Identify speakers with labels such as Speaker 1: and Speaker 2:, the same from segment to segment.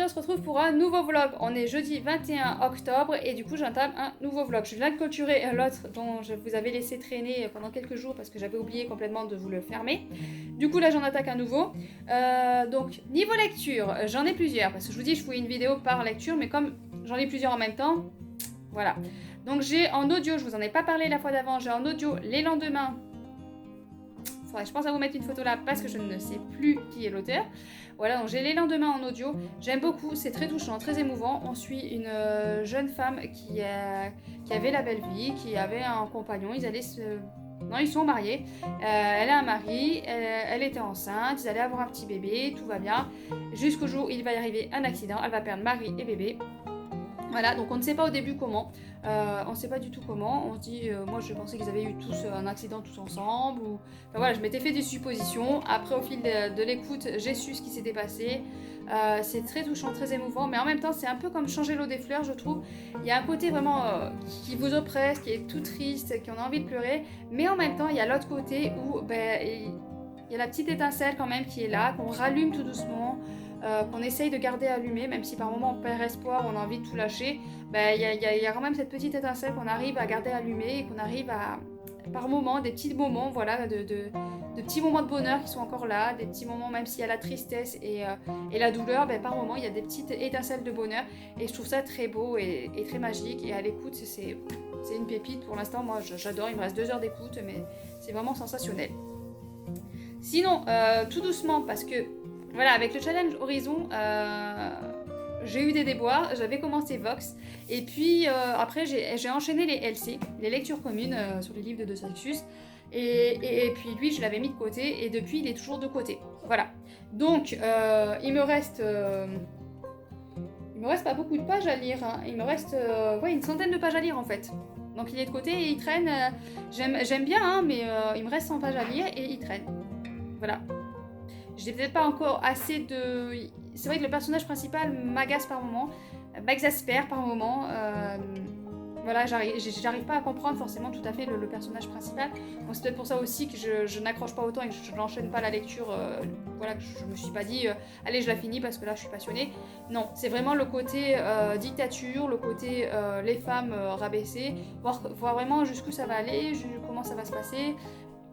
Speaker 1: on se retrouve pour un nouveau vlog. On est jeudi 21 octobre et du coup j'entame un nouveau vlog. Je viens de clôturer l'autre dont je vous avais laissé traîner pendant quelques jours parce que j'avais oublié complètement de vous le fermer. Du coup là j'en attaque un nouveau. Donc niveau lecture, j'en ai plusieurs parce que je vous dis je fais une vidéo par lecture mais comme j'en ai plusieurs en même temps, voilà. Donc j'ai en audio, je vous en ai pas parlé la fois d'avant, j'ai en audio Les Lendemains. Faudrait, je pense à vous mettre une photo là parce que je ne sais plus qui est l'auteur. Voilà, donc j'ai Les Lendemains en audio. J'aime beaucoup, c'est très touchant, très émouvant. On suit une jeune femme qui avait la belle vie, qui avait un compagnon. Non, ils sont mariés. Elle a un mari, elle était enceinte, ils allaient avoir un petit bébé, tout va bien. Jusqu'au jour où il va y arriver un accident, elle va perdre mari et bébé. Voilà, donc on ne sait pas au début comment, on ne sait pas du tout comment, on se dit, moi je pensais qu'ils avaient eu tous un accident tous ensemble, ou... Enfin voilà, je m'étais fait des suppositions, après au fil de l'écoute, j'ai su ce qui s'était passé, c'est très touchant, très émouvant, mais en même temps c'est un peu comme changer l'eau des fleurs, je trouve, il y a un côté vraiment qui vous oppresse, qui est tout triste, qui en a envie de pleurer, mais en même temps il y a l'autre côté où, il y a la petite étincelle quand même qui est là, qu'on rallume tout doucement, qu'on essaye de garder allumée, même si par moments on perd espoir, on a envie de tout lâcher, il y a quand même cette petite étincelle qu'on arrive à garder allumée et qu'on arrive à, par moments, des petits moments, voilà, de petits moments de bonheur qui sont encore là, des petits moments, même s'il y a la tristesse et la douleur, par moments il y a des petites étincelles de bonheur et je trouve ça très beau et très magique et à l'écoute c'est une pépite pour l'instant, moi j'adore, il me reste 2 heures d'écoute mais c'est vraiment sensationnel. Sinon, tout doucement parce que voilà, avec le challenge Horizon, j'ai eu des déboires, j'avais commencé Vox, et puis après j'ai enchaîné les LC, les lectures communes sur les livres de Sexus, et puis lui je l'avais mis de côté, et depuis il est toujours de côté. Voilà. Donc il me reste pas beaucoup de pages à lire, hein. Il me reste une centaine de pages à lire en fait. Donc il est de côté et il traîne, j'aime bien, hein, mais il me reste 100 pages à lire et il traîne. Voilà. J'ai peut-être pas encore assez de... C'est vrai que le personnage principal m'agace par moments, m'exaspère par moments. Voilà, j'arrive pas à comprendre forcément tout à fait le personnage principal. Donc c'est peut-être pour ça aussi que je n'accroche pas autant et que je n'enchaîne pas la lecture. Voilà, que je me suis pas dit, allez, je la finis parce que là, je suis passionnée. Non, c'est vraiment le côté dictature, le côté les femmes rabaissées, voir vraiment jusqu'où ça va aller, comment ça va se passer.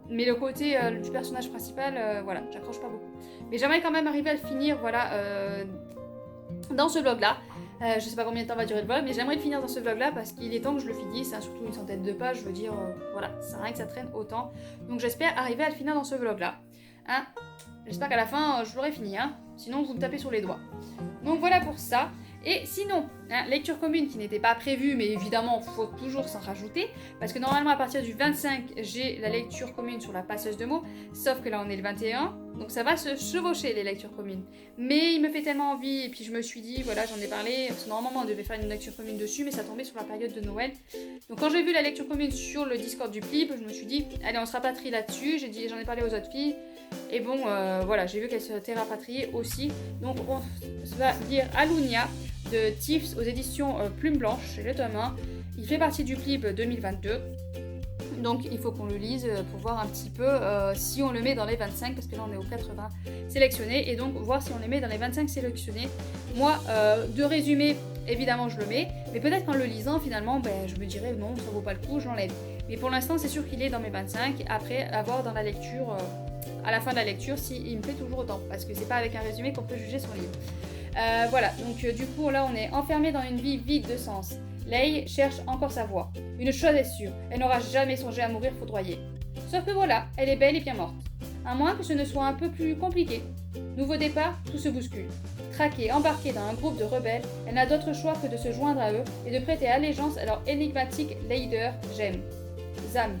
Speaker 1: Mais le côté du personnage principal, voilà, j'accroche pas beaucoup. Mais j'aimerais quand même arriver à le finir, voilà, dans ce vlog-là. Je sais pas combien de temps va durer le vlog, mais j'aimerais le finir dans ce vlog-là parce qu'il est temps que je le finisse, hein, surtout une centaine de pages, je veux dire, voilà, c'est rien que ça traîne autant. Donc j'espère arriver à le finir dans ce vlog-là. Hein, j'espère qu'à la fin, je l'aurai fini, hein, sinon vous me tapez sur les doigts. Donc voilà pour ça. Et sinon, hein, lecture commune qui n'était pas prévue, mais évidemment, il faut toujours s'en rajouter, parce que normalement, à partir du 25, j'ai la lecture commune sur la passeuse de mots, sauf que là, on est le 21, donc ça va se chevaucher, les lectures communes. Mais il me fait tellement envie, et puis je me suis dit, voilà, j'en ai parlé, parce que normalement, on devait faire une lecture commune dessus, mais ça tombait sur la période de Noël. Donc quand j'ai vu la lecture commune sur le Discord du Plib, je me suis dit, allez, on se rapatrie là-dessus, j'en ai parlé aux autres filles, et bon, voilà, j'ai vu qu'elles s'étaient rapatriées aussi. Donc on va lire Alunia de Tiffs aux éditions Plume Blanche, chez le tome 1. Il fait partie du Plib 2022. Donc il faut qu'on le lise pour voir un petit peu si on le met dans les 25, parce que là on est aux 80 sélectionnés, et donc voir si on les met dans les 25 sélectionnés. Moi, de résumé, évidemment je le mets, mais peut-être qu'en le lisant finalement, je me dirais non, ça vaut pas le coup, je l'enlève. Mais pour l'instant c'est sûr qu'il est dans mes 25, après avoir dans la lecture... à la fin de la lecture, s'il me plaît toujours autant, parce que c'est pas avec un résumé qu'on peut juger son livre. Voilà, donc du coup là on est enfermé dans une vie vide de sens. Lei cherche encore sa voie. Une chose est sûre, elle n'aura jamais songé à mourir foudroyée. Sauf que voilà, elle est belle et bien morte. À moins que ce ne soit un peu plus compliqué. Nouveau départ, tout se bouscule. Traquée, embarquée dans un groupe de rebelles, elle n'a d'autre choix que de se joindre à eux et de prêter allégeance à leur énigmatique leader, Zam.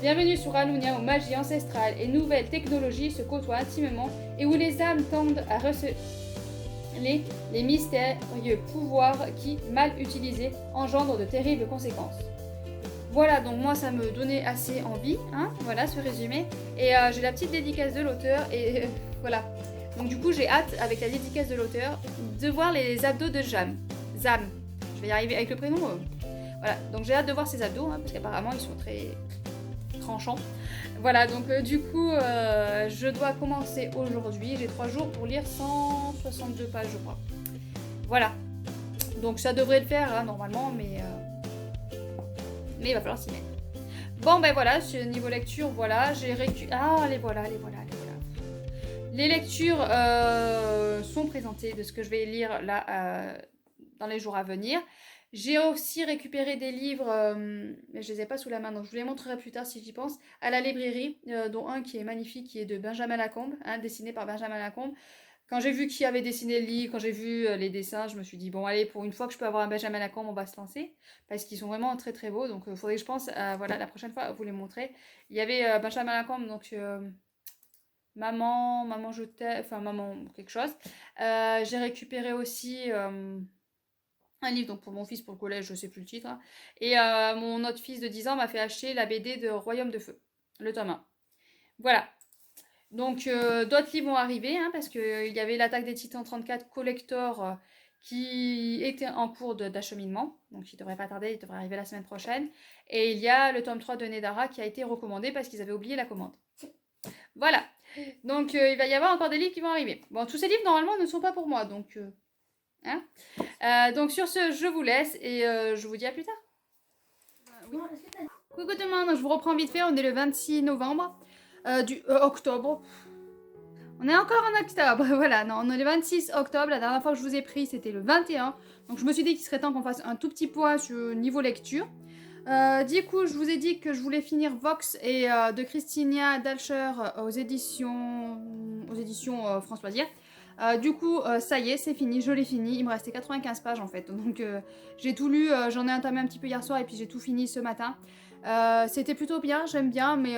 Speaker 1: Bienvenue sur Alunia où magie ancestrale et nouvelles technologies se côtoient intimement et où les âmes tendent à receler les mystérieux pouvoirs qui, mal utilisés, engendrent de terribles conséquences. Voilà, donc moi ça me donnait assez envie, hein, voilà ce résumé. Et j'ai la petite dédicace de l'auteur et voilà. Donc du coup j'ai hâte, avec la dédicace de l'auteur, de voir les abdos de Zam. Je vais y arriver avec le prénom. Voilà, donc j'ai hâte de voir ses abdos, hein, parce qu'apparemment ils sont très... tranchant. Voilà, donc du coup, je dois commencer aujourd'hui. J'ai 3 jours pour lire 160 162 pages, je crois. Voilà. Donc ça devrait le faire, hein, normalement, mais il va falloir s'y mettre. Bon, ben voilà, niveau lecture, voilà, j'ai Ah, les voilà. Les lectures sont présentées de ce que je vais lire là dans les jours à venir. J'ai aussi récupéré des livres, mais je les ai pas sous la main, donc je vous les montrerai plus tard si j'y pense, à la librairie, dont un qui est magnifique, qui est de Benjamin Lacombe, hein, dessiné par Benjamin Lacombe. Quand j'ai vu qui avait dessiné le livre, quand j'ai vu les dessins, je me suis dit, bon allez, pour une fois que je peux avoir un Benjamin Lacombe, on va se lancer, parce qu'ils sont vraiment très très beaux, donc il faudrait que je pense, voilà, la prochaine fois, vous les montrer. Il y avait Benjamin Lacombe, donc maman, je t'aime, enfin maman, quelque chose. J'ai récupéré aussi un livre donc pour mon fils pour le collège, je sais plus le titre. Hein. Et mon autre fils de 10 ans m'a fait acheter la BD de Royaume de Feu, le tome 1. Voilà. Donc d'autres livres vont arriver, hein, parce qu'il y avait l'Attaque des Titans 34 Collector qui était en cours d'acheminement. Donc il devrait pas tarder, il devrait arriver la semaine prochaine. Et il y a le tome 3 de Nedara qui a été recommandé parce qu'ils avaient oublié la commande. Voilà. Donc il va y avoir encore des livres qui vont arriver. Bon, tous ces livres normalement ne sont pas pour moi, donc... Hein donc sur ce, je vous laisse et je vous dis à plus tard. Oui. Coucou tout le monde, je vous reprends vite fait, on est le 26 novembre, octobre. On est encore en octobre, voilà, non, on est le 26 octobre, la dernière fois que je vous ai pris c'était le 21. Donc je me suis dit qu'il serait temps qu'on fasse un tout petit point sur niveau lecture. Du coup, je vous ai dit que je voulais finir Vox et de Christina Dalcher aux éditions France Loisirs. Du coup, ça y est, c'est fini, je l'ai fini. Il me restait 95 pages en fait. Donc, j'ai tout lu, j'en ai entamé un petit peu hier soir et puis j'ai tout fini ce matin. C'était plutôt bien, j'aime bien, mais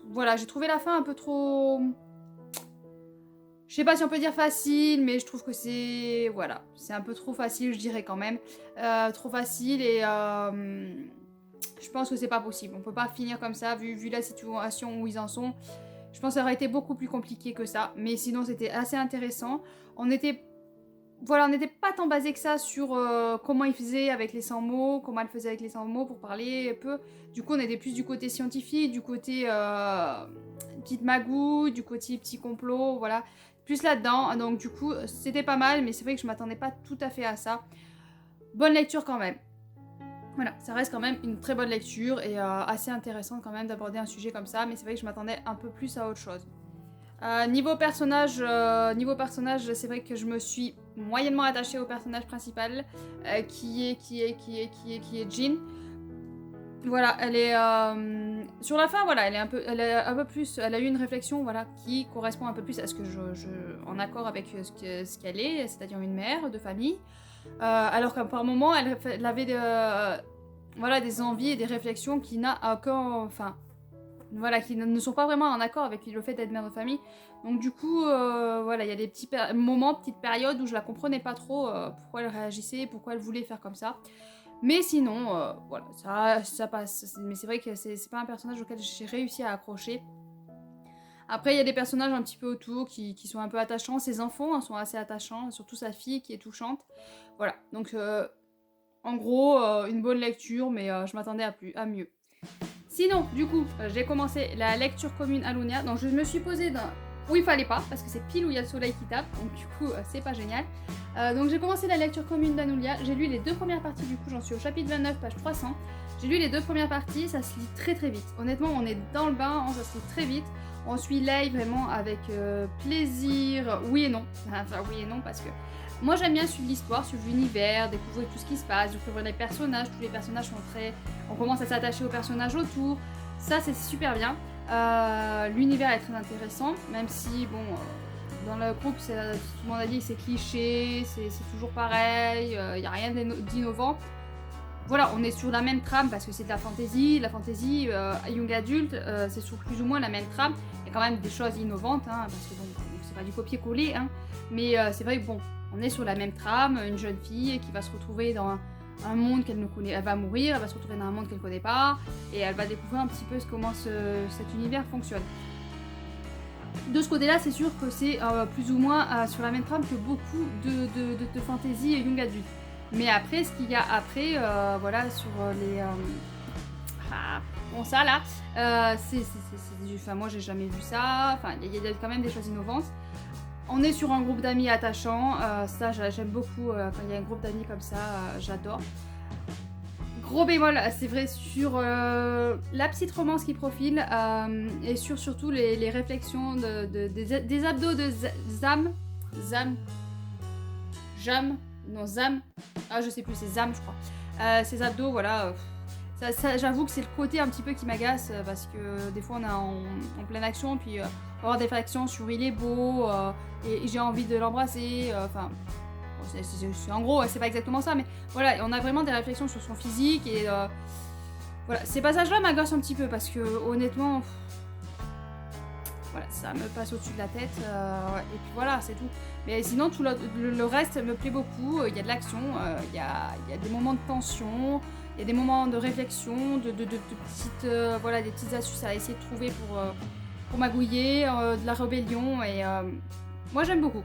Speaker 1: voilà, j'ai trouvé la fin un peu trop. Je sais pas si on peut dire facile, mais je trouve que c'est. Voilà, c'est un peu trop facile, je dirais quand même. Trop facile et. Je pense que c'est pas possible. On peut pas finir comme ça, vu la situation où ils en sont. Je pense que ça aurait été beaucoup plus compliqué que ça. Mais sinon, c'était assez intéressant. On n'était pas tant basé que ça sur comment il faisait avec les 100 mots, comment elle faisait avec les 100 mots pour parler un peu. Du coup, on était plus du côté scientifique, du côté petite magouille, du côté petit complot, voilà. Plus là-dedans. Donc, du coup, c'était pas mal, mais c'est vrai que je m'attendais pas tout à fait à ça. Bonne lecture quand même. Voilà, ça reste quand même une très bonne lecture et assez intéressante quand même d'aborder un sujet comme ça, mais c'est vrai que je m'attendais un peu plus à autre chose. Niveau personnage, c'est vrai que je me suis moyennement attachée au personnage principal, qui est Jean. Voilà, elle est sur la fin, voilà, elle est un peu plus, elle a eu une réflexion, voilà, qui correspond un peu plus à ce que en accord avec ce qu'elle est, c'est-à-dire une mère de famille. Alors qu'à par moment, elle avait des envies et des réflexions qui qui ne sont pas vraiment en accord avec le fait d'être mère de famille. Donc du coup, il y a des petits moments, petites périodes où je la comprenais pas trop pourquoi elle réagissait, pourquoi elle voulait faire comme ça. Mais sinon, ça passe. Mais c'est vrai que c'est pas un personnage auquel j'ai réussi à accrocher. Après, il y a des personnages un petit peu autour qui sont un peu attachants. Ses enfants sont assez attachants, surtout sa fille qui est touchante. Voilà, donc en gros, une bonne lecture, mais je m'attendais à mieux. Sinon, du coup, j'ai commencé la lecture commune Alunia. Donc je me suis posée où il fallait pas, parce que c'est pile où il y a le soleil qui tape, donc du coup, c'est pas génial. Donc j'ai commencé la lecture commune d'Anulia. J'ai lu les 2 premières parties, du coup, j'en suis au chapitre 29, page 300. J'ai lu les 2 premières parties, ça se lit très très vite. Honnêtement, on est dans le bain, ça se lit très vite. On suit Lei vraiment avec plaisir, oui et non. Enfin, oui et non, parce que moi j'aime bien suivre l'histoire, suivre l'univers, découvrir tout ce qui se passe, découvrir les personnages. Tous les personnages sont très. On commence à s'attacher aux personnages autour. Ça, c'est super bien. L'univers est très intéressant, même si, bon, dans le groupe, tout le monde a dit que c'est cliché, c'est toujours pareil, il n'y a rien d'innovant. Voilà, on est sur la même trame parce que c'est de la fantasy. La fantasy young adulte, c'est sur plus ou moins la même trame. Il y a quand même des choses innovantes, hein, parce que bon, c'est pas du copier-coller, hein, mais c'est vrai que bon, on est sur la même trame, une jeune fille qui va se retrouver dans un monde qu'elle ne connaît, elle va mourir, elle va se retrouver dans un monde qu'elle ne connaît pas, et elle va découvrir un petit peu comment cet univers fonctionne. De ce côté-là, c'est sûr que c'est plus ou moins sur la même trame que beaucoup de fantasy young adulte. Mais après, ce qu'il y a après, sur les... bon, ça là, enfin, moi j'ai jamais vu ça, enfin, il y a quand même des choses innovantes. On est sur un groupe d'amis attachant, ça j'aime beaucoup quand il y a un groupe d'amis comme ça, j'adore. Gros bémol, c'est vrai, sur la petite romance qui profile et sur surtout les réflexions des abdos de Zam, non Zam, ah je sais plus, c'est Zam je crois. Ces abdos, voilà, ça, j'avoue que c'est le côté un petit peu qui m'agace parce que des fois on est en pleine action, puis on va avoir des réactions sur il est beau et j'ai envie de l'embrasser, enfin... en gros, c'est pas exactement ça, mais voilà, on a vraiment des réflexions sur son physique et voilà, ces passages-là m'agacent un petit peu parce que honnêtement, voilà, ça me passe au-dessus de la tête et puis voilà, c'est tout. Mais sinon, tout le reste me plaît beaucoup. Il y a de l'action, il y a des moments de tension, il y a des moments de réflexion, de petites, voilà, des petites astuces à essayer de trouver pour magouiller, de la rébellion et moi j'aime beaucoup,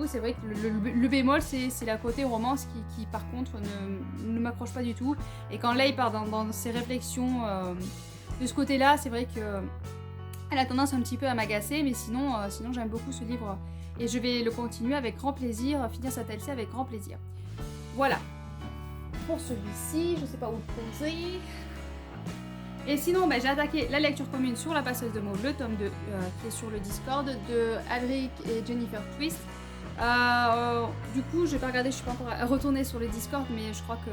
Speaker 1: c'est vrai que le bémol c'est la côté romance qui par contre ne m'accroche pas du tout et quand Lei part dans ses réflexions de ce côté là, c'est vrai que elle a tendance un petit peu à m'agacer, mais sinon j'aime beaucoup ce livre et je vais le continuer avec grand plaisir, finir sa TLC avec grand plaisir. Voilà, pour celui-ci, je sais pas où le poser. Et sinon, j'ai attaqué la lecture commune sur la passeuse de mots, le tome 2, qui est sur le Discord, de Alric et Jennifer Twist. Du coup, je vais pas regarder, je suis pas encore retournée sur le Discord, mais je crois que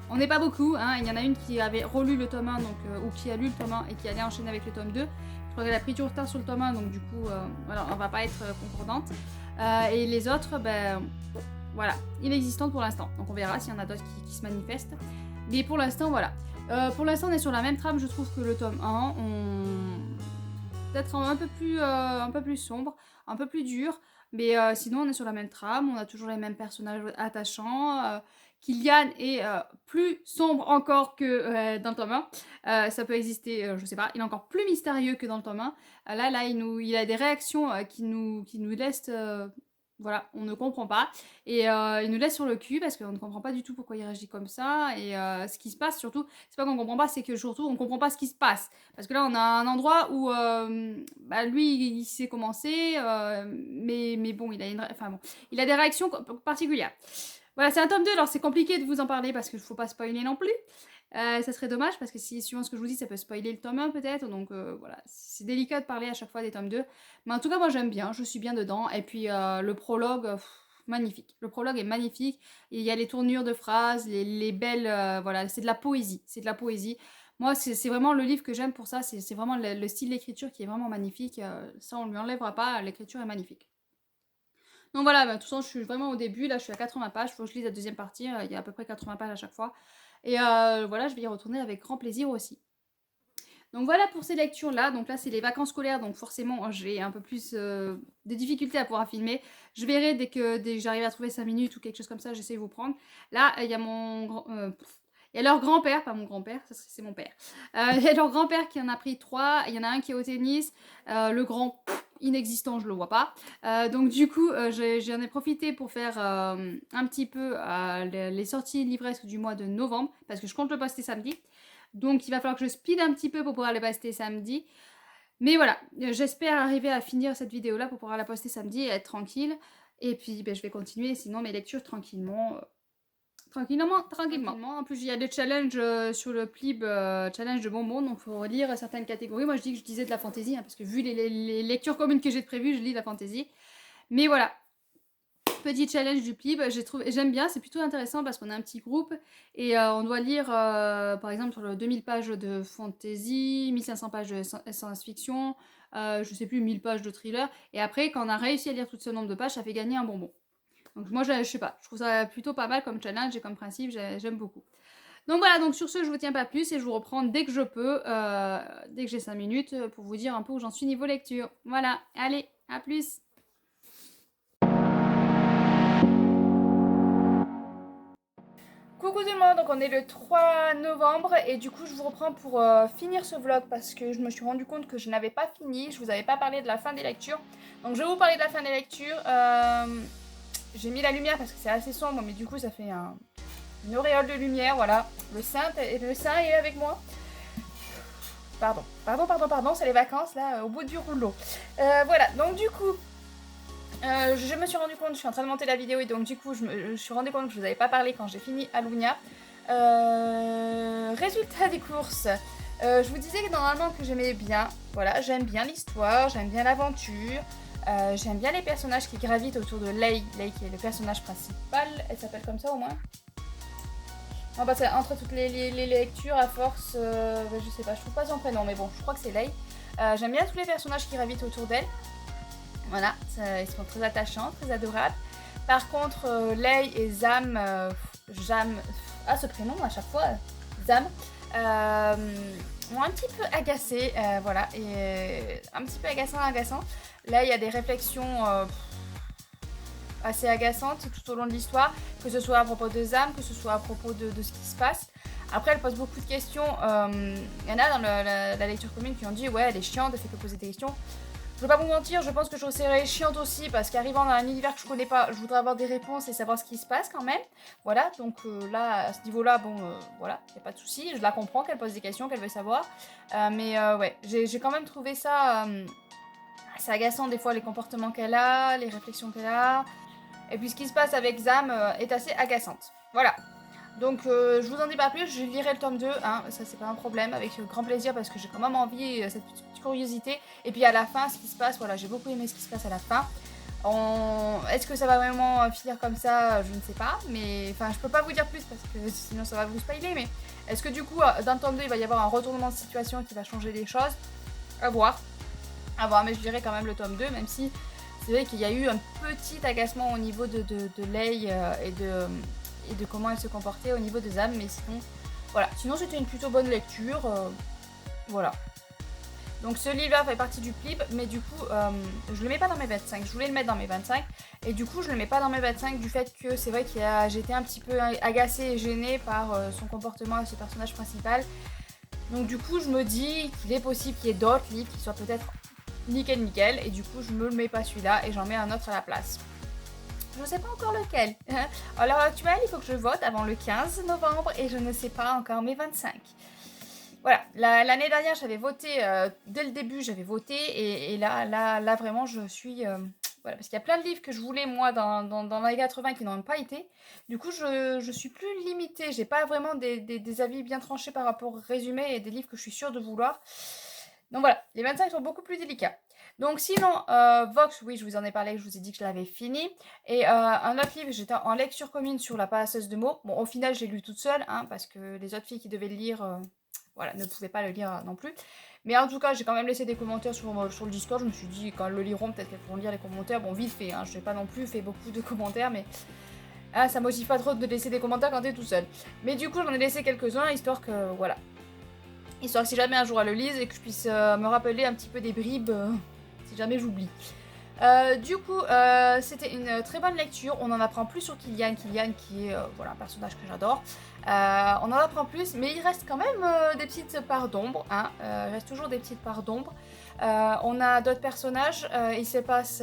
Speaker 1: on n'est pas beaucoup. Hein. Il y en a une qui avait relu le tome 1, donc, ou qui a lu le tome 1 et qui allait enchaîner avec le tome 2. Je crois qu'elle a pris du retard sur le tome 1, donc du coup, voilà, on va pas être concordante. Et les autres, voilà, inexistantes pour l'instant. Donc on verra s'il y en a d'autres qui se manifestent. Mais pour l'instant, voilà. Pour l'instant, on est sur la même trame, je trouve, que le tome 1. Peut-être un peu plus sombre, un peu plus dur. Mais sinon, on est sur la même trame. On a toujours les mêmes personnages attachants. Kylian est plus sombre encore que dans le tome 1. Ça peut exister, je sais pas. Il est encore plus mystérieux que dans le tome 1. Là, il a des réactions qui nous laissent... voilà, on ne comprend pas. Et il nous laisse sur le cul parce qu'on ne comprend pas du tout pourquoi il réagit comme ça. Et ce qui se passe surtout, c'est pas qu'on comprend pas, c'est que surtout on comprend pas ce qui se passe. Parce que là, on a un endroit où lui, il sait comment c'est, mais bon, il a des réactions particulières. Voilà, c'est un tome 2, alors c'est compliqué de vous en parler parce qu'il ne faut pas spoiler non plus. Ça serait dommage parce que si suivant ce que je vous dis, ça peut spoiler le tome 1 peut-être, donc voilà, c'est délicat de parler à chaque fois des tomes 2. Mais en tout cas, moi j'aime bien, je suis bien dedans. Et puis le prologue, magnifique. Le prologue est magnifique. Il y a les tournures de phrases, les belles, voilà, c'est de la poésie. C'est de la poésie. Moi, c'est vraiment le livre que j'aime pour ça. C'est vraiment le style d'écriture qui est vraiment magnifique. Ça, on ne lui enlèvera pas. L'écriture est magnifique. Donc voilà, de toute façon, je suis vraiment au début. Là, je suis à 80 pages. Il faut que je lise la deuxième partie. Il y a à peu près 80 pages à chaque fois. Et voilà, je vais y retourner avec grand plaisir aussi. Donc voilà pour ces lectures-là. Donc là, c'est les vacances scolaires. Donc forcément, j'ai un peu plus de difficultés à pouvoir filmer. Je verrai dès que j'arrive à trouver 5 minutes ou quelque chose comme ça, j'essaie de vous prendre. Là, il y a il y a leur grand-père, pas mon grand-père, c'est mon père. Il y a leur grand-père qui en a pris 3. Il y en a un qui est au tennis. Le grand, inexistant, je le vois pas. Donc du coup, j'en ai profité pour faire un petit peu les sorties livresques du mois de novembre. Parce que je compte le poster samedi. Donc il va falloir que je speed un petit peu pour pouvoir le poster samedi. Mais voilà, j'espère arriver à finir cette vidéo-là pour pouvoir la poster samedi et être tranquille. Et puis je vais continuer sinon mes lectures tranquillement. Tranquillement. En plus, il y a des challenges sur le Plib, challenge de bonbons, donc il faut lire certaines catégories. Moi, je dis que je disais de la fantaisie, hein, parce que vu les lectures communes que j'ai prévues, je lis de la fantaisie. Mais voilà, petit challenge du Plib, j'aime bien, c'est plutôt intéressant parce qu'on a un petit groupe et on doit lire, par exemple, 2000 pages de fantaisie, 1500 pages de science-fiction, je sais plus, 1000 pages de thriller. Et après, quand on a réussi à lire tout ce nombre de pages, ça fait gagner un bonbon. Donc moi, je sais pas, je trouve ça plutôt pas mal comme challenge et comme principe, j'aime beaucoup. Donc voilà, donc sur ce, je vous tiens pas plus et je vous reprends dès que je peux, dès que j'ai 5 minutes, pour vous dire un peu où j'en suis niveau lecture. Voilà, allez, à plus. Coucou tout le monde, donc on est le 3 novembre et du coup je vous reprends pour finir ce vlog parce que je me suis rendu compte que je n'avais pas fini, je vous avais pas parlé de la fin des lectures. Donc je vais vous parler de la fin des lectures. J'ai mis la lumière parce que c'est assez sombre, mais du coup ça fait une auréole de lumière, voilà. Le saint est avec moi. Pardon, c'est les vacances là, au bout du rouleau. Voilà, donc du coup, Je me suis rendu compte, je suis en train de monter la vidéo et donc du coup je suis rendu compte que je vous avais pas parlé quand j'ai fini Alunia. Résultat des courses, je vous disais que normalement que j'aimais bien, voilà, j'aime bien l'histoire, j'aime bien l'aventure, j'aime bien les personnages qui gravitent autour de Lei, qui est le personnage principal, elle s'appelle comme ça au moins. Non, parce que entre toutes les lectures à force, je sais pas, je trouve pas son prénom mais bon, je crois que c'est Lei. J'aime bien tous les personnages qui gravitent autour d'elle. Voilà, ils sont très attachants, très adorables. Par contre, Lei et Zam, ce prénom à chaque fois, Zam, m'ont un petit peu agacée, voilà, et un petit peu agaçant. Là, il y a des réflexions assez agaçantes tout au long de l'histoire, que ce soit à propos de Zam, que ce soit à propos de ce qui se passe. Après, elle pose beaucoup de questions. Il y en a dans la lecture commune qui ont dit « Ouais, elle est chiante, elle fait que poser des questions ». Je vais pas vous mentir, je pense que je serais chiante aussi parce qu'arrivant dans un univers que je connais pas, je voudrais avoir des réponses et savoir ce qui se passe quand même. Voilà, donc là, à ce niveau-là, bon, voilà, y a pas de souci. Je la comprends qu'elle pose des questions, qu'elle veut savoir. Mais ouais, j'ai quand même trouvé ça assez agaçant des fois, les comportements qu'elle a, les réflexions qu'elle a. Et puis ce qui se passe avec Zam est assez agaçante. Voilà. Donc je vous en dis pas plus, je lirai le tome 2, hein, ça c'est pas un problème, avec grand plaisir parce que j'ai quand même envie, cette petite curiosité. Et puis à la fin, ce qui se passe, voilà, j'ai beaucoup aimé ce qui se passe à la fin. Est-ce que ça va vraiment finir comme ça? Je ne sais pas, mais enfin je peux pas vous dire plus parce que sinon ça va vous spoiler, mais est-ce que du coup dans le tome 2 il va y avoir un retournement de situation qui va changer les choses? À voir, mais je dirais quand même le tome 2, même si c'est vrai qu'il y a eu un petit agacement au niveau de Lei et de comment elle se comportait au niveau de Zam, mais sinon, voilà. Sinon, c'était une plutôt bonne lecture, voilà. Donc ce livre-là fait partie du PLIB, mais du coup, je le mets pas dans mes 25. Je voulais le mettre dans mes 25, et du coup, je le mets pas dans mes 25 du fait que c'est vrai que j'étais un petit peu agacée et gênée par son comportement à ce personnage principal. Donc du coup, je me dis qu'il est possible qu'il y ait d'autres livres qui soient peut-être nickel, et du coup, je me le mets pas celui-là, et j'en mets un autre à la place. Je ne sais pas encore lequel. À l'heure actuelle, il faut que je vote avant le 15 novembre et je ne sais pas encore mes 25. Voilà, l'année dernière, j'avais voté, dès le début, j'avais voté et là, vraiment, je suis... voilà, parce qu'il y a plein de livres que je voulais, moi, dans les 80 qui n'ont pas été. Du coup, je suis plus limitée. J'ai pas vraiment des avis bien tranchés par rapport au résumé et des livres que je suis sûre de vouloir. Donc voilà, les 25 sont beaucoup plus délicats. Donc sinon, Vox, oui, je vous en ai parlé, je vous ai dit que je l'avais fini. Et un autre livre, j'étais en lecture commune sur La passeuse de mots. Bon, au final, j'ai lu toute seule, hein, parce que les autres filles qui devaient le lire, voilà, ne pouvaient pas le lire non plus. Mais en tout cas, j'ai quand même laissé des commentaires sur le Discord. Je me suis dit, quand elles le liront, peut-être qu'elles pourront lire les commentaires. Bon, vite fait, hein, je n'ai pas non plus fait beaucoup de commentaires, mais... Ah, ça motive pas trop de laisser des commentaires quand t'es tout seul. Mais du coup, j'en ai laissé quelques-uns, histoire que, voilà. Histoire que si jamais un jour elle le lise et que je puisse me rappeler un petit peu des bribes, si jamais j'oublie. Du coup, c'était une très bonne lecture. On en apprend plus sur Killian qui est voilà, un personnage que j'adore. On en apprend plus, mais il reste quand même des petites parts d'ombre. Hein. Il reste toujours des petites parts d'ombre. On a d'autres personnages. Il se passe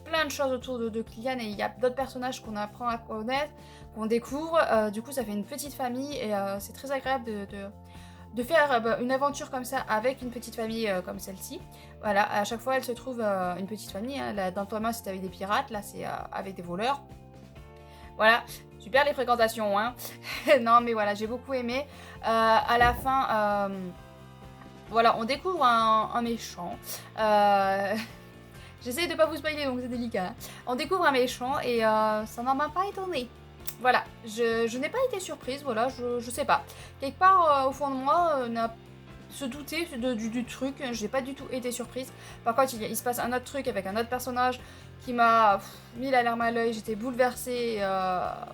Speaker 1: plein de choses autour de Killian et il y a d'autres personnages qu'on apprend à connaître, qu'on découvre. Du coup, ça fait une petite famille et c'est très agréable de faire une aventure comme ça avec une petite famille comme celle-ci. Voilà, à chaque fois elle se trouve une petite famille. Hein. Là, dans le tome 1 c'était avec des pirates, là c'est avec des voleurs. Voilà, super les fréquentations. Hein. Non mais voilà, j'ai beaucoup aimé. À la fin, voilà, on découvre un méchant. J'essaie de pas vous spoiler donc c'est délicat. Hein. On découvre un méchant et ça n'en m'a pas étonné. Voilà, je n'ai pas été surprise, voilà, je sais pas. Quelque part, au fond de moi, se douter du truc, j'ai pas du tout été surprise. Par contre, il se passe un autre truc avec un autre personnage qui m'a mis la larme à l'œil, j'étais bouleversée,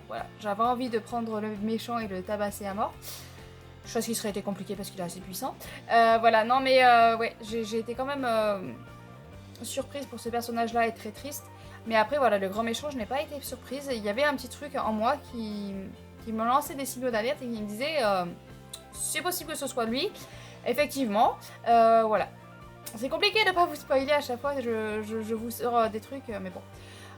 Speaker 1: voilà, j'avais envie de prendre le méchant et le tabasser à mort. Chose qui serait été compliquée parce qu'il est assez puissant. Voilà, non mais ouais, j'ai été quand même surprise pour ce personnage-là et très triste. Mais après, voilà, le grand méchant, je n'ai pas été surprise. Il y avait un petit truc en moi qui me lançait des signaux d'alerte et qui me disait c'est possible que ce soit lui. Effectivement, voilà. C'est compliqué de ne pas vous spoiler à chaque fois, je vous sors des trucs, mais bon.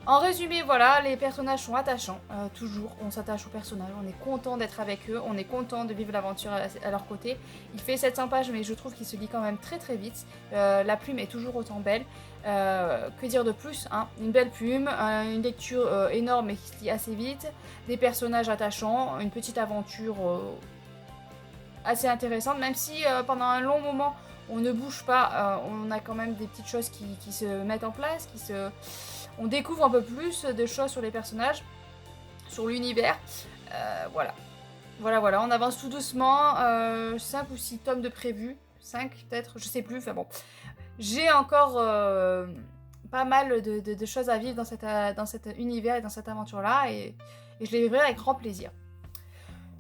Speaker 1: En résumé, voilà, les personnages sont attachants, toujours, on s'attache aux personnages, on est content d'être avec eux, on est content de vivre l'aventure à leur côté. Il fait 700 pages, mais je trouve qu'il se lit quand même très très vite. La plume est toujours autant belle. Que dire de plus, hein? Une belle plume, une lecture énorme et qui se lit assez vite, des personnages attachants, une petite aventure assez intéressante, même si pendant un long moment on ne bouge pas, on a quand même des petites choses qui se mettent en place, on découvre un peu plus de choses sur les personnages, sur l'univers. Voilà. Voilà, on avance tout doucement. 5 ou 6 tomes de prévus. 5 peut-être, je sais plus. Enfin bon. J'ai encore pas mal de choses à vivre dans cet univers et dans cette aventure-là. Et je les vivrai avec grand plaisir.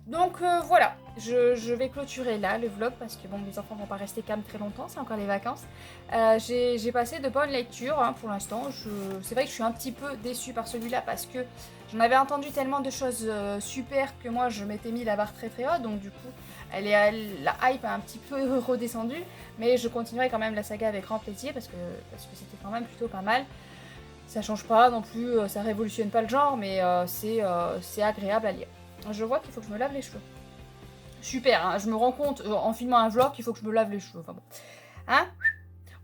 Speaker 1: Donc voilà, je vais clôturer là le vlog parce que bon, mes enfants vont pas rester calmes très longtemps, c'est encore les vacances. J'ai passé de bonnes lectures hein, pour l'instant. C'est vrai que je suis un petit peu déçue par celui-là parce que j'en avais entendu tellement de choses super que moi je m'étais mis la barre très très haute, donc du coup la hype a un petit peu redescendu, mais je continuerai quand même la saga avec grand plaisir parce que c'était quand même plutôt pas mal. Ça change pas non plus, ça révolutionne pas le genre, mais c'est agréable à lire. Je vois qu'il faut que je me lave les cheveux. Super, hein, je me rends compte en filmant un vlog qu'il faut que je me lave les cheveux. Enfin bon. Hein?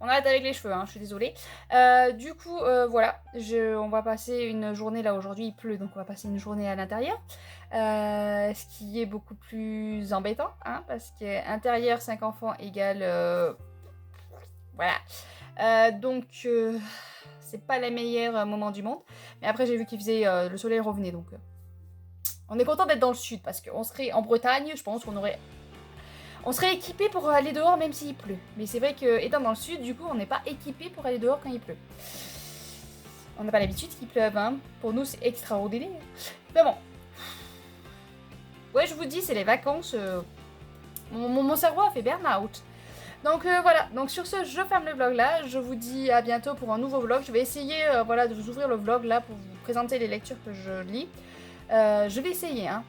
Speaker 1: On arrête avec les cheveux, hein, je suis désolée. Du coup, voilà, on va passer une journée, là aujourd'hui il pleut, donc on va passer une journée à l'intérieur. Ce qui est beaucoup plus embêtant, hein, parce qu'intérieur 5 enfants égale... voilà. Donc, c'est pas les meilleurs moments du monde. Mais après j'ai vu qu'il faisait... le soleil revenait, donc... on est content d'être dans le sud parce qu'on serait en Bretagne, je pense on serait équipé pour aller dehors même s'il pleut. Mais c'est vrai que étant dans le sud, du coup, on n'est pas équipé pour aller dehors quand il pleut. On n'a pas l'habitude qu'il pleuve, hein. Pour nous, c'est extraordinaire. Mais bon. Ouais, je vous dis, c'est les vacances. Mon cerveau a fait burn-out. Donc voilà, donc sur ce, je ferme le vlog là. Je vous dis à bientôt pour un nouveau vlog. Je vais essayer voilà, de vous ouvrir le vlog là pour vous présenter les lectures que je lis. Je vais essayer, hein.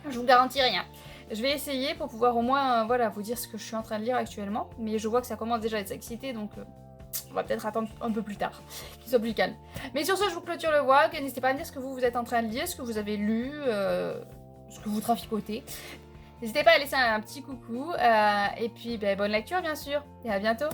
Speaker 1: Je vous garantis rien. Je vais essayer pour pouvoir au moins voilà, vous dire ce que je suis en train de lire actuellement. Mais je vois que ça commence déjà à être excité, donc on va peut-être attendre un peu plus tard, qu'il soit plus calme. Mais sur ce, je vous clôture le vlog. N'hésitez pas à me dire ce que vous êtes en train de lire, ce que vous avez lu, ce que vous traficotez. N'hésitez pas à laisser un petit coucou. Et puis, bonne lecture, bien sûr. Et à bientôt.